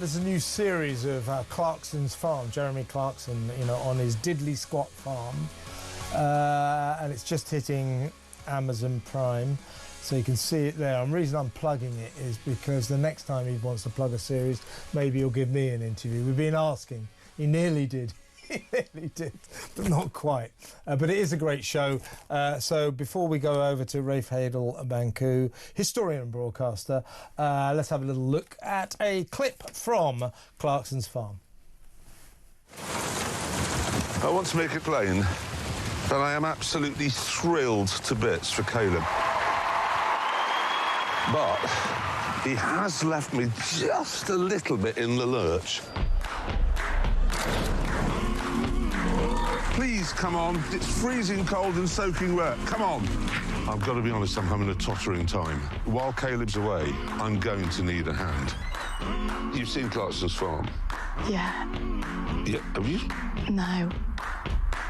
There's a new series of Clarkson's farm, Jeremy Clarkson, on his diddly squat farm, and it's just hitting Amazon Prime, so you can see it there. And the reason I'm plugging it is because the next time he wants to plug a series, maybe he'll give me an interview. We've been asking. He nearly did. He nearly did, but not quite. But it is a great show. So before we go over to Rafe Haydel-Mankoo, historian and broadcaster, let's have a little look at a clip from Clarkson's farm. I want to make it plain that I am absolutely thrilled to bits for Caleb. But he has left me just a little bit in the lurch. Please, come on. It's freezing cold and soaking wet. Come on. I've got to be honest, I'm having a tottering time. While Caleb's away, I'm going to need a hand. You've seen Clarkson's farm? Yeah. Yeah, have you? No.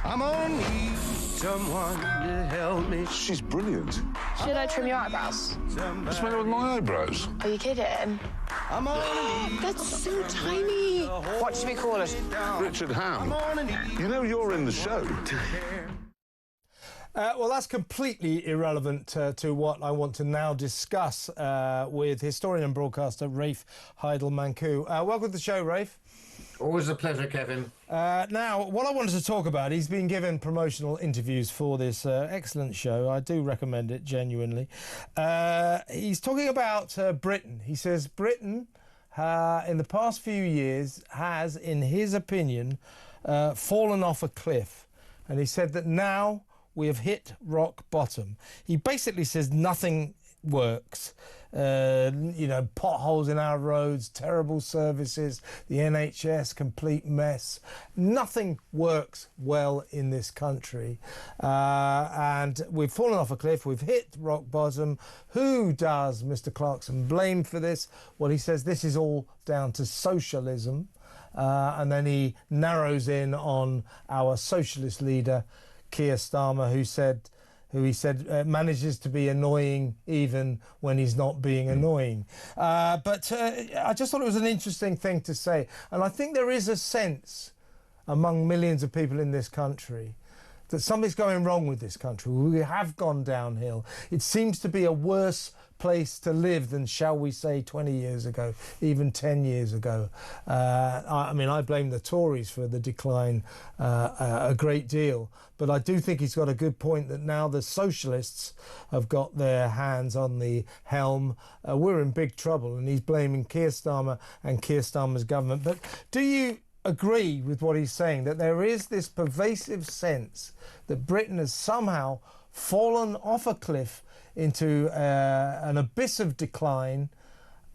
I'm on need someone to help me. She's brilliant. Should I trim your eyebrows? What's the matter with my eyebrows? Are you kidding? I'm on need. That's so tiny. What should we call it? Richard Ham. I'm on a need. You know you're in the show. Well, that's completely irrelevant to what I want to now discuss with historian and broadcaster Rafe Haydel-Mankoo. Welcome to the show, Rafe. Always a pleasure, Kevin. Now, what I wanted to talk about, he's been given promotional interviews for this excellent show. I do recommend it, genuinely. He's talking about Britain. He says Britain, in the past few years, has, in his opinion, fallen off a cliff. And he said that now we have hit rock bottom. He basically says nothing works. Potholes in our roads, terrible services, the NHS, complete mess. Nothing works well in this country. And we've fallen off a cliff, we've hit rock bottom. Who does Mr. Clarkson blame for this? Well, he says this is all down to socialism. And then he narrows in on our socialist leader, Keir Starmer, who he said manages to be annoying even when he's not being annoying. But I just thought it was an interesting thing to say. And I think there is a sense among millions of people in this country that something's going wrong with this country. We have gone downhill. It seems to be a worse place to live than, shall we say, 20 years ago, even 10 years ago. I mean, I blame the Tories for the decline a great deal, but I do think he's got a good point that now the socialists have got their hands on the helm. We're in big trouble, and he's blaming Keir Starmer and Keir Starmer's government. But do you agree with what he's saying, that there is this pervasive sense that Britain has somehow fallen off a cliff into an abyss of decline,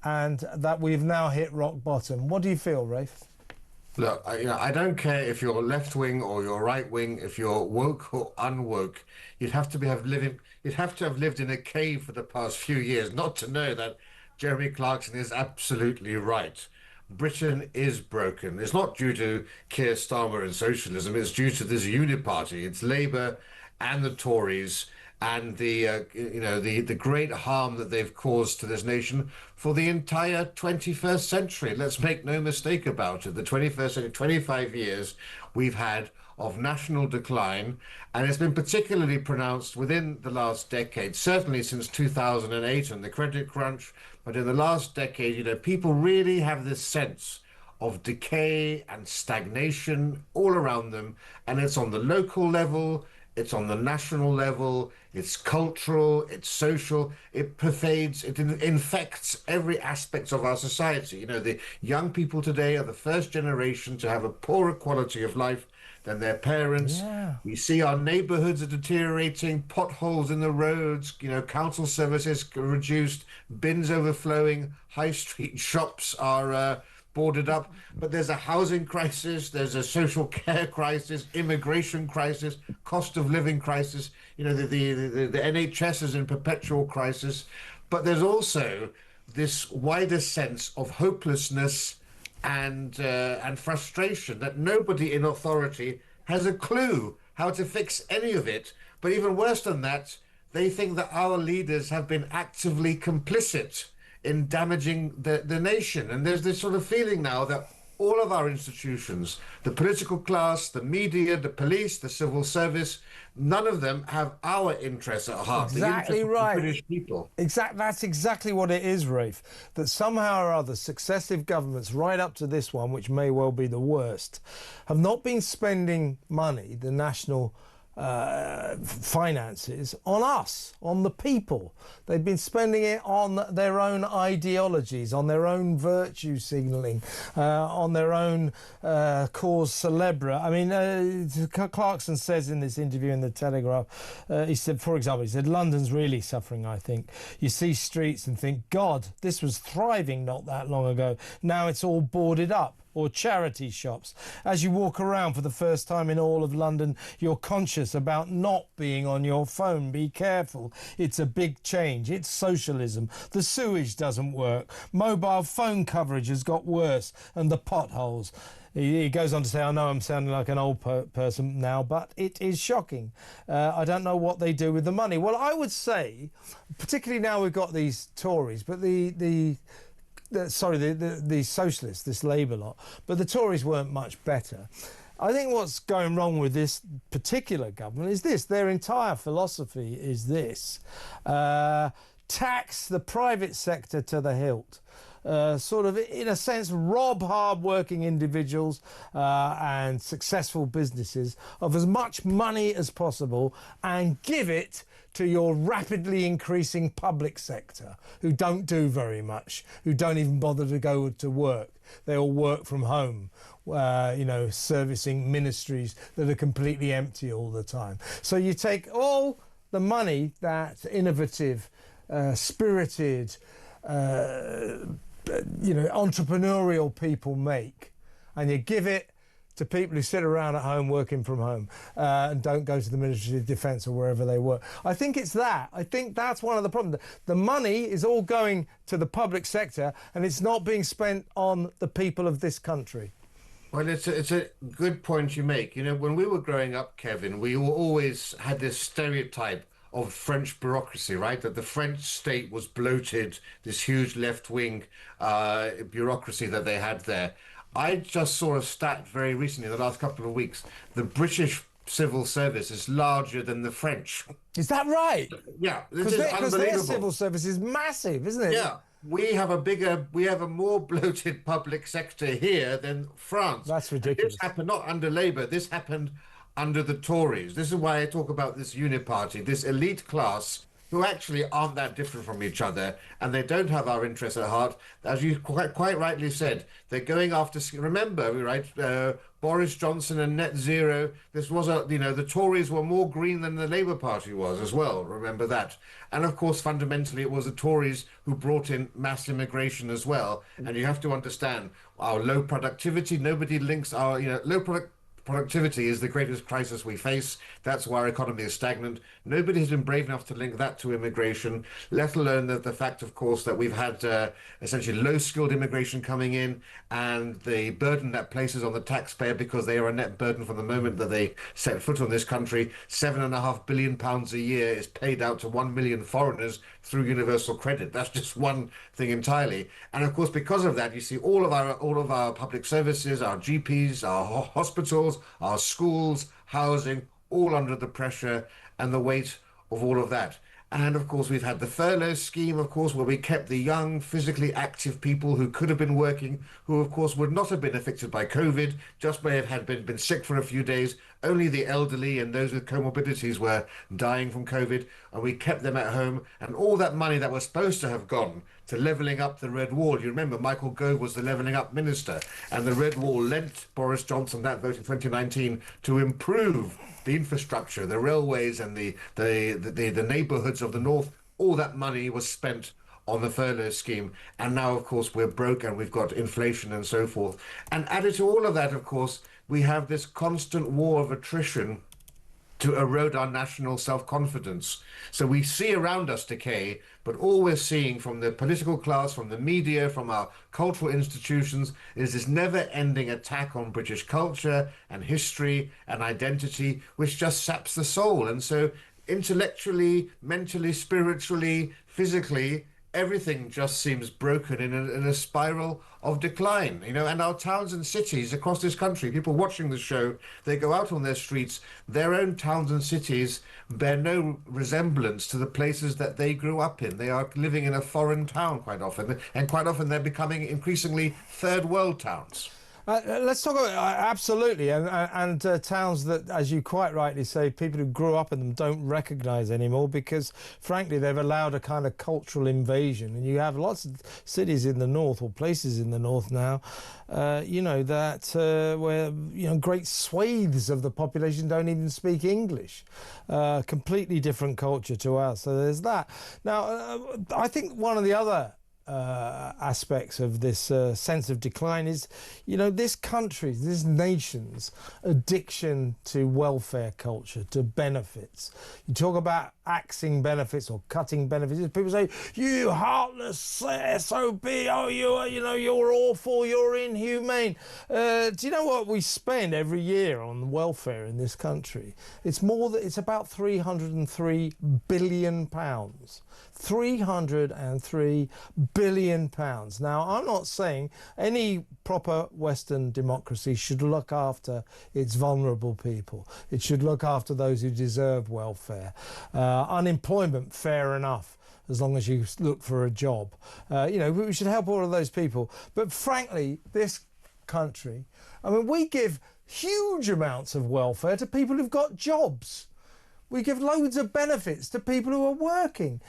and that we've now hit rock bottom? What do you feel, Rafe? Look, I don't care if you're left wing or you're right wing, if you're woke or unwoke. You'd have to have lived in a cave for the past few years not to know that Jeremy Clarkson is absolutely right. Britain is broken. It's not due to Keir Starmer and socialism. It's due to this uniparty. It's Labour and the Tories, and the great harm that they've caused to this nation for the entire 21st century. Let's make no mistake about it. The 21st century, 25 years we've had of national decline, and it's been particularly pronounced within the last decade, certainly since 2008 and the credit crunch. But in the last decade, people really have this sense of decay and stagnation all around them, and it's on the local level, it's on the national level, it's cultural, it's social, it pervades, it infects every aspect of our society. The young people today are the first generation to have a poorer quality of life than their parents. Yeah. We see our neighborhoods are deteriorating, potholes in the roads, council services reduced, bins overflowing, high street shops are boarded up. But there's a housing crisis, there's a social care crisis, immigration crisis, cost of living crisis. The NHS is in perpetual crisis. But there's also this wider sense of hopelessness and frustration that nobody in authority has a clue how to fix any of it. But even worse than that, they think that our leaders have been actively complicit in damaging the nation. And there's this sort of feeling now that all of our institutions, the political class, the media, the police, the civil service, none of them have our interests at heart. Exactly the interests right. of the British people. That's exactly what it is, Rafe. That somehow or other, successive governments, right up to this one, which may well be the worst, have not been spending money, the national finances, on us, on the people. They've been spending it on their own ideologies, on their own virtue signalling, on their own cause célèbre. I mean, Clarkson says in this interview in the Telegraph, he said, for example, he said, London's really suffering, I think. You see streets and think, God, this was thriving not that long ago. Now it's all boarded up. Or charity shops. As you walk around for the first time in all of London, you're conscious about not being on your phone. Be careful. It's a big change. It's socialism. The sewage doesn't work. Mobile phone coverage has got worse. And the potholes. He goes on to say, I know I'm sounding like an old person now, but it is shocking. I don't know what they do with the money. Well, I would say, particularly now we've got these Tories, but the socialists, this Labour lot, but the Tories weren't much better. I think what's going wrong with this particular government is this. Their entire philosophy is this. Tax the private sector to the hilt. Sort of, in a sense, rob hard-working individuals and successful businesses of as much money as possible and give it to your rapidly increasing public sector, who don't do very much, who don't even bother to go to work. They all work from home, servicing ministries that are completely empty all the time. So you take all the money that innovative, spirited, entrepreneurial people make, and you give it to people who sit around at home working from home and don't go to the Ministry of Defence or wherever they work. I think it's that. I think that's one of the problems. The money is all going to the public sector and it's not being spent on the people of this country. Well, it's a good point you make. You know, when we were growing up, Kevin, we always had this stereotype of French bureaucracy, right? That the French state was bloated, this huge left-wing bureaucracy that they had there. I just saw a stat very recently, in the last couple of weeks. The British civil service is larger than the French. Is that right? Yeah, this is Because their unbelievable. civil service is massive, isn't it? Yeah, we have a more bloated public sector here than France. That's ridiculous. This happened not under Labour, this happened under the Tories. This is why I talk about this uniparty, this elite class who actually aren't that different from each other, and they don't have our interests at heart. As you quite rightly said, they're going after, remember, right, Boris Johnson and net zero. This was the Tories were more green than the Labour Party was as well, remember that. And of course, fundamentally, it was the Tories who brought in mass immigration as well. And you have to understand our low productivity. Nobody links our, productivity is the greatest crisis we face. That's why our economy is stagnant. Nobody has been brave enough to link that to immigration, let alone the fact, of course, that we've had essentially low-skilled immigration coming in and the burden that places on the taxpayer because they are a net burden from the moment that they set foot on this country. £7.5 billion a year is paid out to 1 million foreigners through universal credit. That's just one thing entirely. And of course, because of that, you see all of our public services, our GPs, our hospitals, our schools, housing, all under the pressure and the weight of all of that. And of course, we've had the furlough scheme, of course, where we kept the young, physically active people who could have been working, who of course would not have been affected by COVID, just may have had been sick for a few days. Only the elderly and those with comorbidities were dying from COVID, and we kept them at home. And all that money that was supposed to have gone to levelling up the Red Wall. You remember Michael Gove was the levelling up minister, and the Red Wall lent Boris Johnson that vote in 2019 to improve the infrastructure, the railways and the neighbourhoods of the north. All that money was spent on the furlough scheme, and now of course we're broke and we've got inflation and so forth. And added to all of that, of course, we have this constant war of attrition to erode our national self-confidence. So we see around us decay, but all we're seeing from the political class, from the media, from our cultural institutions is this never-ending attack on British culture and history and identity, which just saps the soul. And so intellectually, mentally, spiritually, physically, everything just seems broken in a spiral of decline, and our towns and cities across this country, people watching the show, they go out on their streets, their own towns and cities bear no resemblance to the places that they grew up in. They are living in a foreign town quite often, and quite often they're becoming increasingly third world towns. Let's talk about absolutely, and towns that, as you quite rightly say, people who grew up in them don't recognise anymore because, frankly, they've allowed a kind of cultural invasion. And you have lots of cities in the north or places in the north now, where great swathes of the population don't even speak English. Completely different culture to us. So there's that. Now, I think one of the other aspects of this sense of decline is, this country's, this nation's addiction to welfare culture, to benefits. You talk about axing benefits or cutting benefits. People say, you heartless SOB, oh, you're awful, you're inhumane. Do you know what we spend every year on welfare in this country? It's about £303 billion. £303 billion. Now, I'm not saying any proper Western democracy should look after its vulnerable people. It should look after those who deserve welfare. Unemployment, fair enough, as long as you look for a job. We should help all of those people. But frankly, this country, we give huge amounts of welfare to people who've got jobs. We give loads of benefits to people who are working.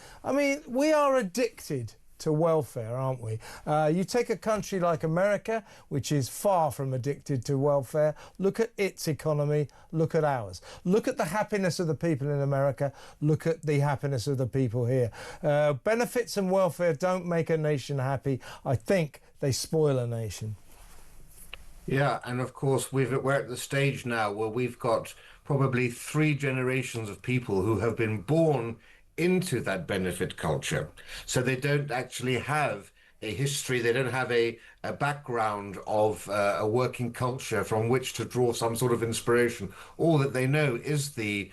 We are addicted to welfare, aren't we? You take a country like America, which is far from addicted to welfare. Look at its economy, look at ours. Look at the happiness of the people in America, look at the happiness of the people here. Benefits and welfare don't make a nation happy. I think they spoil a nation. Yeah, and of course we're at the stage now where we've got probably 3 generations of people who have been born into that benefit culture. So they don't actually have a history, they don't have a background of a working culture from which to draw some sort of inspiration. All that they know is the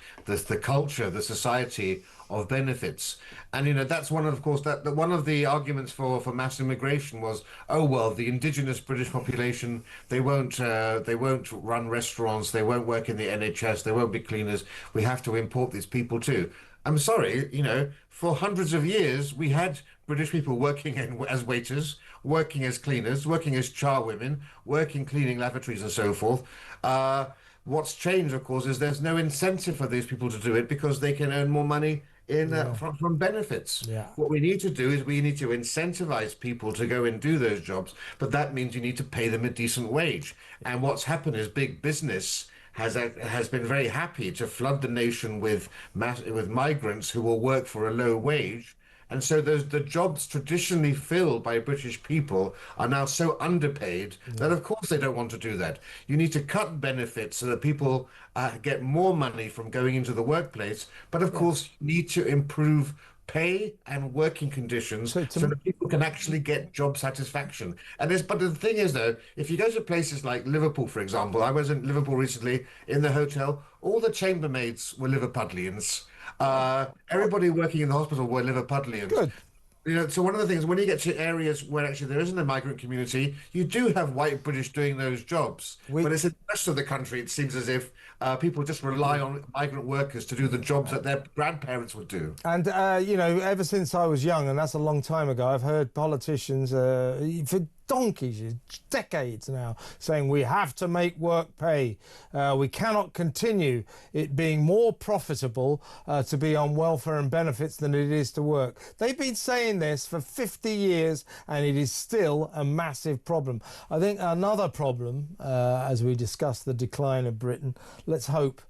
culture, the society of benefits. And that's one of course that one of the arguments for mass immigration was, oh well, the indigenous British population, they won't run restaurants, they won't work in the NHS, they won't be cleaners, we have to import these people too. I'm sorry, for hundreds of years we had British people working as waiters, working as cleaners, working as charwomen, working cleaning lavatories and so forth. What's changed, of course, is there's no incentive for these people to do it because they can earn more money from benefits. Yeah. What we need to do is we need to incentivize people to go and do those jobs, but that means you need to pay them a decent wage. And what's happened is big business has been very happy to flood the nation with migrants who will work for a low wage. And so the jobs traditionally filled by British people are now so underpaid that, of course, they don't want to do that. You need to cut benefits so that people get more money from going into the workplace. But, of course, you need to improve pay and working conditions so that people can actually get job satisfaction. But the thing is, though, if you go to places like Liverpool, for example, I was in Liverpool recently in the hotel, all the chambermaids were Liverpudlians. Everybody working in the hospital were Liverpudlians. Good. So one of the things, when you get to areas where actually there isn't a migrant community, you do have white British doing those jobs. But it's in the rest of the country, it seems as if people just rely on migrant workers to do the jobs that their grandparents would do. And, ever since I was young, and that's a long time ago, I've heard politicians for donkeys, decades now, saying we have to make work pay. We cannot continue it being more profitable to be on welfare and benefits than it is to work. They've been saying this for 50 years and it is still a massive problem. I think another problem, as we discuss the decline of Britain, let's hope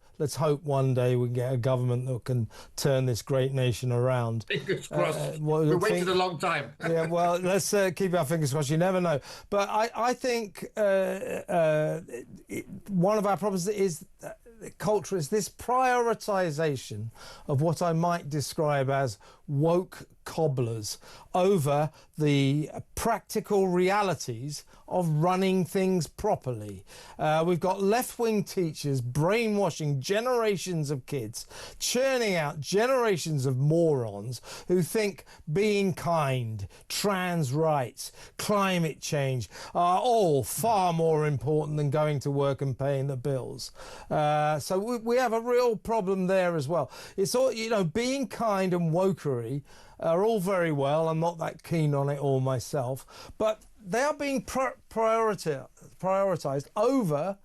one day we get a government that can turn this great nation around. Fingers crossed. We've waited a long time. Yeah, well, let's keep our fingers crossed. You never know. But I think one of our problems is culture is this prioritisation of what I might describe as woke cobblers over the practical realities of running things properly. We've got left-wing teachers brainwashing generations of kids, churning out generations of morons who think being kind, trans rights, climate change are all far more important than going to work and paying the bills. So we have a real problem there as well. It's all, you know, being kind and wokery are all very well. I'm not that keen on it all myself, but they are being prioritised over,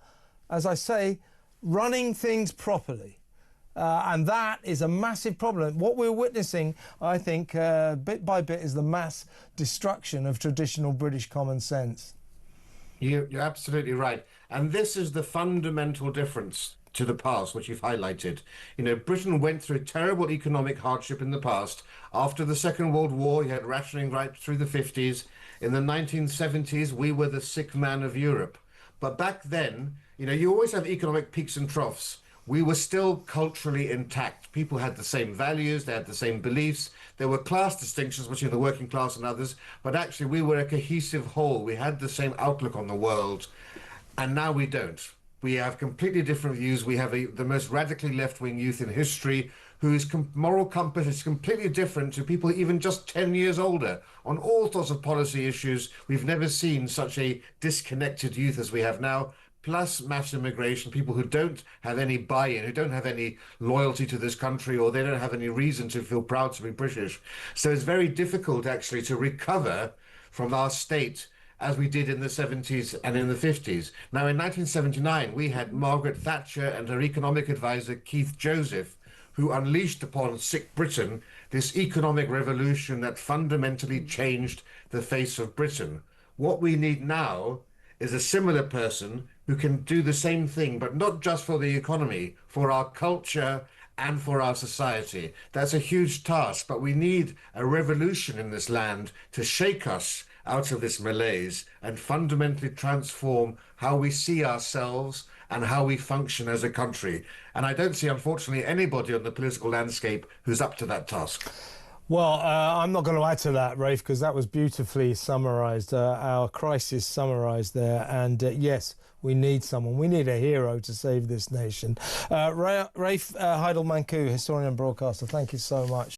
as I say, running things properly. And that is a massive problem. What we're witnessing, I think, bit by bit, is the mass destruction of traditional British common sense. You're absolutely right. And this is the fundamental difference to the past, which you've highlighted. You know, Britain went through terrible economic hardship in the past. After the Second World War, you had rationing right through the 50s. In the 1970s, we were the sick man of Europe. But back then, you know, you always have economic peaks and troughs. We were still culturally intact. People had the same values, they had the same beliefs. There were class distinctions between the working class and others, but actually we were a cohesive whole. We had the same outlook on the world, and now we don't. We have completely different views. We have the most radically left-wing youth in history whose moral compass is completely different to people even just 10 years older. On all sorts of policy issues, we've never seen such a disconnected youth as we have now. Plus mass immigration, people who don't have any buy-in, who don't have any loyalty to this country, or they don't have any reason to feel proud to be British. So it's very difficult actually to recover from our state as we did in the 70s and in the 50s. Now, in 1979, we had Margaret Thatcher and her economic advisor, Keith Joseph, who unleashed upon sick Britain this economic revolution that fundamentally changed the face of Britain. What we need now is a similar person who can do the same thing, but not just for the economy, for our culture and for our society. That's a huge task, but we need a revolution in this land to shake us out of this malaise and fundamentally transform how we see ourselves and how we function as a country. And I don't see, unfortunately, anybody on the political landscape who's up to that task. Well, I'm not going to add to that, Rafe, because that was beautifully summarised, our crisis summarised there. And yes, we need someone. We need a hero to save this nation. Rafe Haydel-Mankoo, historian and broadcaster, thank you so much.